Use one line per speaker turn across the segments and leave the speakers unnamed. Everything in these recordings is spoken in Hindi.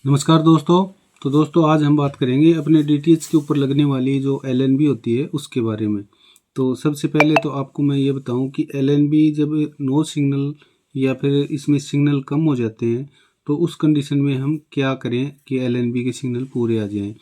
नमस्कार दोस्तों। तो दोस्तों आज हम बात करेंगे अपने डीटीएच के ऊपर लगने वाली जो एलएनबी होती है उसके बारे में। तो सबसे पहले तो आपको मैं ये बताऊं कि एलएनबी जब नो सिग्नल या फिर इसमें सिग्नल कम हो जाते हैं तो उस कंडीशन में हम क्या करें कि एलएनबी के सिग्नल पूरे आ जाएं।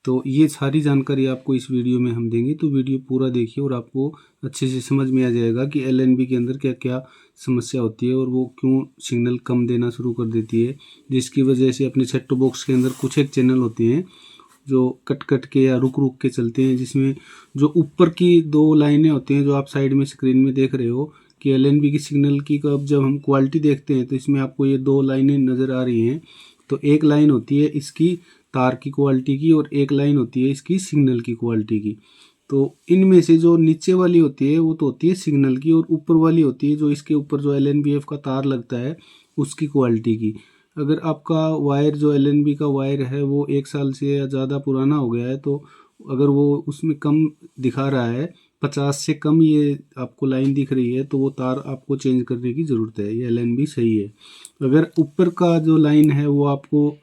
तो ये सारी जानकारी आपको इस वीडियो में हम देंगे, तो वीडियो पूरा देखिए और आपको अच्छे से समझ में आ जाएगा कि एलएनबी के अंदर क्या क्या समस्या होती है और वो क्यों सिग्नल कम देना शुरू कर देती है, जिसकी वजह से अपने सेट टॉप बॉक्स के अंदर कुछ एक चैनल होते हैं जो कट कट के या रुक रुक के चलते हैं, जिसमें जो ऊपर की दो लाइनें होती हैं जो आप साइड में स्क्रीन में देख रहे हो कि एलएनबी की सिग्नल की जब हम क्वालिटी देखते हैं तो इसमें आपको ये दो लाइनें नज़र आ रही हैं। तो एक लाइन होती है इसकी तार की क्वालिटी की और एक लाइन होती है इसकी सिग्नल की क्वालिटी की। तो इनमें से जो नीचे वाली होती है वो तो होती है सिग्नल की, और ऊपर वाली होती है जो इसके ऊपर जो एलएनबीएफ का तार लगता है उसकी क्वालिटी की। अगर आपका वायर जो एलएनबी का वायर है वो 1 साल से या ज़्यादा पुराना हो गया है, तो अगर वो उसमें कम दिखा रहा है, 50 से कम ये आपको लाइन दिख रही है, तो वो तार आपको चेंज करने की ज़रूरत है। ये एलएनबी सही है। अगर ऊपर का जो लाइन है वो आपको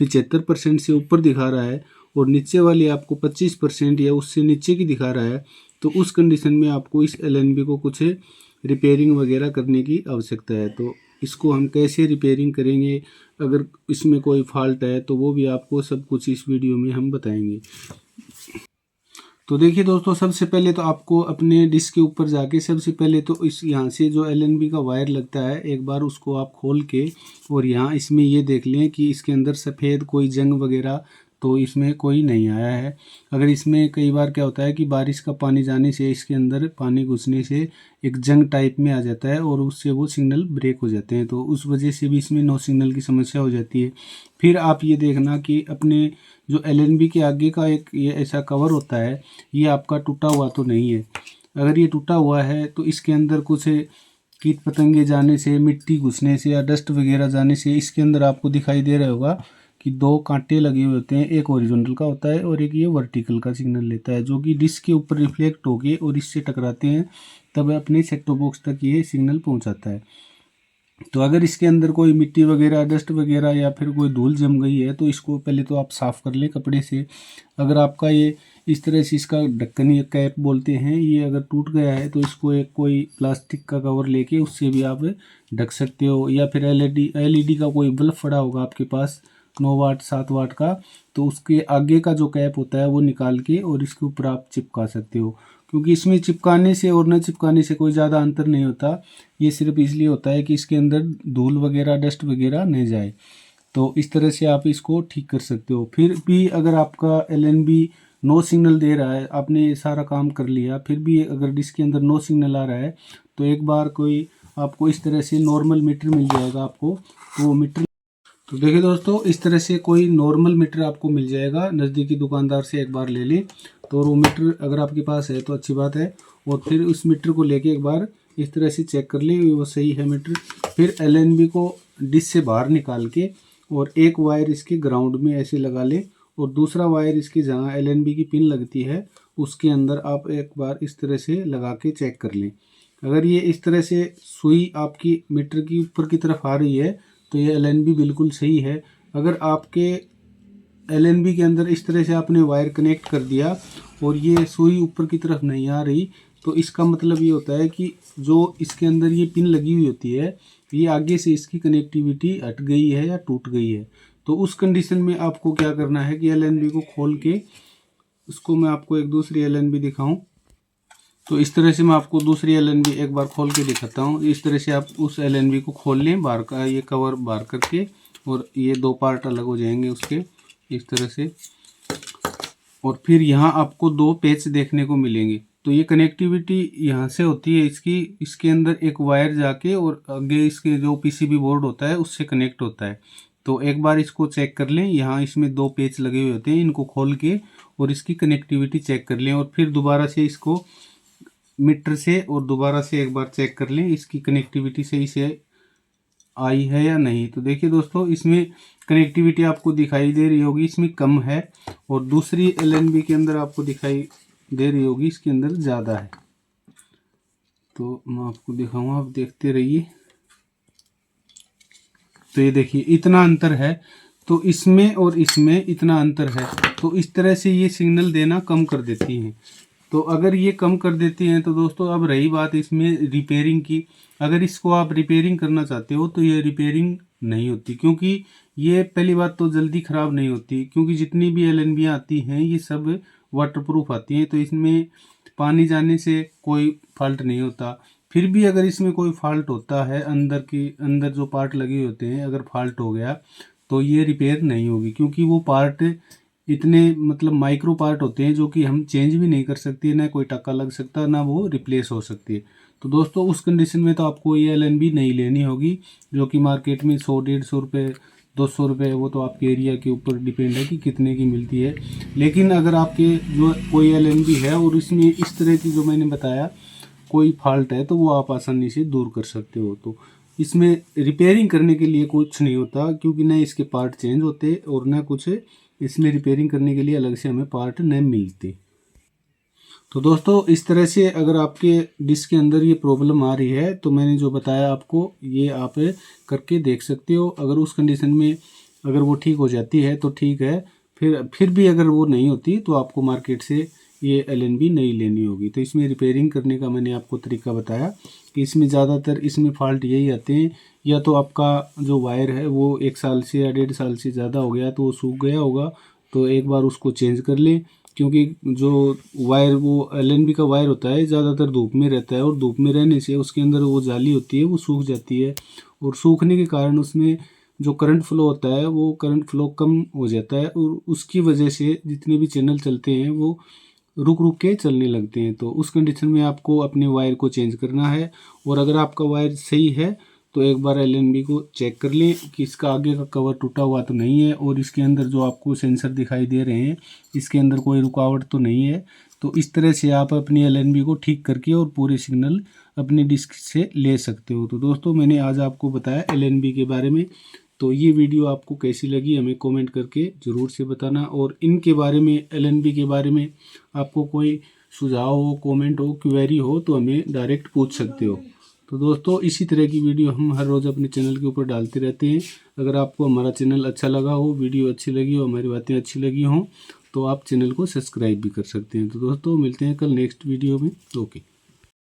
75% से ऊपर दिखा रहा है और नीचे वाली आपको 25% या उससे नीचे की दिखा रहा है, तो उस कंडीशन में आपको इस एलएनबी को कुछ रिपेयरिंग वगैरह करने की आवश्यकता है। तो इसको हम कैसे रिपेयरिंग करेंगे, अगर इसमें कोई फॉल्ट है तो वो भी आपको सब कुछ इस वीडियो में हम बताएंगे। तो देखिए दोस्तों, सबसे पहले तो आपको अपने डिस्क के ऊपर जाके सबसे पहले तो इस यहाँ से जो एलएनबी का वायर लगता है एक बार उसको आप खोल के और यहाँ इसमें ये देख लें कि इसके अंदर सफ़ेद कोई जंग वगैरह तो इसमें कोई नहीं आया है। अगर इसमें कई बार क्या होता है कि बारिश का पानी जाने से इसके अंदर पानी घुसने से एक जंग टाइप में आ जाता है और उससे वो सिग्नल ब्रेक हो जाते हैं, तो उस वजह से भी इसमें नो सिग्नल की समस्या हो जाती है। फिर आप ये देखना कि अपने जो एलएनबी के आगे का एक ये ऐसा कवर होता है, ये आपका टूटा हुआ तो नहीं है। अगर ये टूटा हुआ है तो इसके अंदर कुछ कीट पतंगे जाने से, मिट्टी घुसने से या डस्ट वगैरह जाने से इसके अंदर आपको दिखाई दे रहा होगा कि दो कांटे लगे हुए होते हैं, एक हॉरिजॉन्टल का होता है और एक ये वर्टिकल का सिग्नल लेता है, जो कि डिस्क के ऊपर रिफ्लेक्ट होके और इससे टकराते हैं, तब अपने सेट टॉप बॉक्स तक ये सिग्नल पहुंचाता है। तो अगर इसके अंदर कोई मिट्टी वगैरह, डस्ट वगैरह या फिर कोई धूल जम गई है तो इसको पहले तो आप साफ़ कर लें कपड़े से। अगर आपका ये इस तरह से इसका ढक्कन या कैप बोलते हैं, ये अगर टूट गया है तो इसको एक कोई प्लास्टिक का कवर लेके उससे भी आप ढक सकते हो, या फिर एलईडी का कोई बल्ब पड़ा होगा आपके पास 9 वाट 7 वाट का, तो उसके आगे का जो कैप होता है वो निकाल के और इसके ऊपर आप चिपका सकते हो, क्योंकि इसमें चिपकाने से और न चिपकाने से कोई ज़्यादा अंतर नहीं होता। ये सिर्फ इसलिए होता है कि इसके अंदर धूल वगैरह, डस्ट वगैरह नहीं जाए। तो इस तरह से आप इसको ठीक कर सकते हो। फिर भी अगर आपका एलएनबी नो सिग्नल दे रहा है, आपने ये सारा काम कर लिया, फिर भी अगर डिस्क के अंदर नो सिग्नल आ रहा है, तो एक बार कोई आपको इस तरह से नॉर्मल मीटर मिल जाएगा आपको। तो वो मीटर, तो देखिए दोस्तों, इस तरह से कोई नॉर्मल मीटर आपको मिल जाएगा, नज़दीकी दुकानदार से एक बार ले लें। तो वो मीटर अगर आपके पास है तो अच्छी बात है, और फिर उस मीटर को लेके एक बार इस तरह से चेक कर लें वो सही है मीटर। फिर एलएनबी को डिश से बाहर निकाल के और एक वायर इसके ग्राउंड में ऐसे लगा लें और दूसरा वायर इसके जहाँ एलएनबी की पिन लगती है उसके अंदर आप एक बार इस तरह से लगा के चेक कर लें। अगर ये इस तरह से सुई आपकी मीटर की ऊपर की तरफ आ रही है तो ये एलएनबी बिल्कुल सही है। अगर आपके एलएनबी के अंदर इस तरह से आपने वायर कनेक्ट कर दिया और ये सुई ऊपर की तरफ नहीं आ रही, तो इसका मतलब ये होता है कि जो इसके अंदर ये पिन लगी हुई होती है ये आगे से इसकी कनेक्टिविटी हट गई है या टूट गई है। तो उस कंडीशन में आपको क्या करना है कि एलएनबी को खोल के, उसको मैं आपको एक दूसरी एलएनबी दिखाऊं, तो इस तरह से मैं आपको दूसरी एलएनबी एक बार खोल के दिखाता हूँ। इस तरह से आप उस एलएनबी को खोल लें, बाहर का ये कवर बाहर करके, और ये दो पार्ट अलग हो जाएंगे उसके इस तरह से। और फिर यहाँ आपको दो पेच देखने को मिलेंगे। तो ये कनेक्टिविटी यहाँ से होती है इसकी, इसके अंदर एक वायर जाके और आगे इसके जो पीसीबी बोर्ड होता है उससे कनेक्ट होता है। तो एक बार इसको चेक कर लें, यहाँ इसमें दो पेच लगे हुए होते हैं, इनको खोल के और इसकी कनेक्टिविटी चेक कर लें, और फिर दोबारा से इसको मीटर से और दोबारा से एक बार चेक कर लें इसकी कनेक्टिविटी सही से आई है या नहीं। तो देखिए दोस्तों, इसमें कनेक्टिविटी आपको दिखाई दे रही होगी इसमें कम है, और दूसरी एलएनबी के अंदर आपको दिखाई दे रही होगी इसके अंदर ज़्यादा है। तो मैं आपको दिखाऊंगा, आप देखते रहिए। तो ये देखिए इतना अंतर है। तो इसमें और इसमें इतना अंतर है, तो इस तरह से ये सिग्नल देना कम कर देती हैं। तो अगर ये कम कर देती हैं तो दोस्तों अब रही बात इसमें रिपेयरिंग की। अगर इसको आप रिपेयरिंग करना चाहते हो तो ये रिपेयरिंग नहीं होती, क्योंकि ये पहली बात तो जल्दी ख़राब नहीं होती, क्योंकि जितनी भी एलएनबी आती हैं ये सब वाटरप्रूफ आती हैं, तो इसमें पानी जाने से कोई फॉल्ट नहीं होता। फिर भी अगर इसमें कोई फॉल्ट होता है, अंदर जो पार्ट लगे होते हैं अगर फॉल्ट हो गया तो ये रिपेयर नहीं होगी, क्योंकि वो पार्ट इतने मतलब माइक्रो पार्ट होते हैं जो कि हम चेंज भी नहीं कर सकते, ना कोई टक्का लग सकता, ना वो रिप्लेस हो सकती है। तो दोस्तों उस कंडीशन में तो आपको ये एलएनबी नहीं लेनी होगी, जो कि मार्केट में 100-150 रुपये 200 रुपये, वो तो आपके एरिया के ऊपर डिपेंड है कि कितने की मिलती है। लेकिन अगर आपके जो कोई एलएनबी है और इसमें इस तरह की जो मैंने बताया कोई फॉल्ट है, तो वो आप आसानी से दूर कर सकते हो। तो इसमें रिपेयरिंग करने के लिए कुछ नहीं होता, क्योंकि न इसके पार्ट चेंज होते और न कुछ इसमें रिपेयरिंग करने के लिए अलग से हमें पार्ट न मिलते। तो दोस्तों इस तरह से अगर आपके डिश के अंदर ये प्रॉब्लम आ रही है तो मैंने जो बताया आपको ये आप करके देख सकते हो। अगर उस कंडीशन में अगर वो ठीक हो जाती है तो ठीक है, फिर भी अगर वो नहीं होती तो आपको मार्केट से ये एलएनबी नहीं लेनी होगी। तो इसमें रिपेयरिंग करने का मैंने आपको तरीका बताया कि इसमें ज़्यादातर इसमें फॉल्ट यही आते हैं, या तो आपका जो वायर है वो 1 साल से या 1.5 साल से ज़्यादा हो गया तो वो सूख गया होगा, तो एक बार उसको चेंज कर लें। क्योंकि जो वायर वो एलएनबी का वायर होता है ज़्यादातर धूप में रहता है, और धूप में रहने से उसके अंदर वो जाली होती है वो सूख जाती है, और सूखने के कारण उसमें जो करंट फ्लो होता है वो करंट फ्लो कम हो जाता है, और उसकी वजह से जितने भी चैनल चलते हैं वो रुक रुक के चलने लगते हैं। तो उस कंडीशन में आपको अपने वायर को चेंज करना है, और अगर आपका वायर सही है तो एक बार एलएनबी को चेक कर लें कि इसका आगे का कवर टूटा हुआ तो नहीं है, और इसके अंदर जो आपको सेंसर दिखाई दे रहे हैं इसके अंदर कोई रुकावट तो नहीं है। तो इस तरह से आप अपनी एलएनबी को ठीक करके और पूरे सिग्नल अपनी डिस्क से ले सकते हो। तो दोस्तों मैंने आज आपको बताया एलएनबी के बारे में। तो ये वीडियो आपको कैसी लगी हमें कमेंट करके ज़रूर से बताना, और इनके बारे में एलएनबी के बारे में आपको कोई सुझाव हो, कमेंट हो, क्वेरी हो तो हमें डायरेक्ट पूछ सकते हो। तो दोस्तों इसी तरह की वीडियो हम हर रोज़ अपने चैनल के ऊपर डालते रहते हैं। अगर आपको हमारा चैनल अच्छा लगा हो, वीडियो अच्छी लगी हो, हमारी बातें अच्छी लगी हों, तो आप चैनल को सब्सक्राइब भी कर सकते हैं। तो दोस्तों मिलते हैं कल नेक्स्ट वीडियो में। ओके।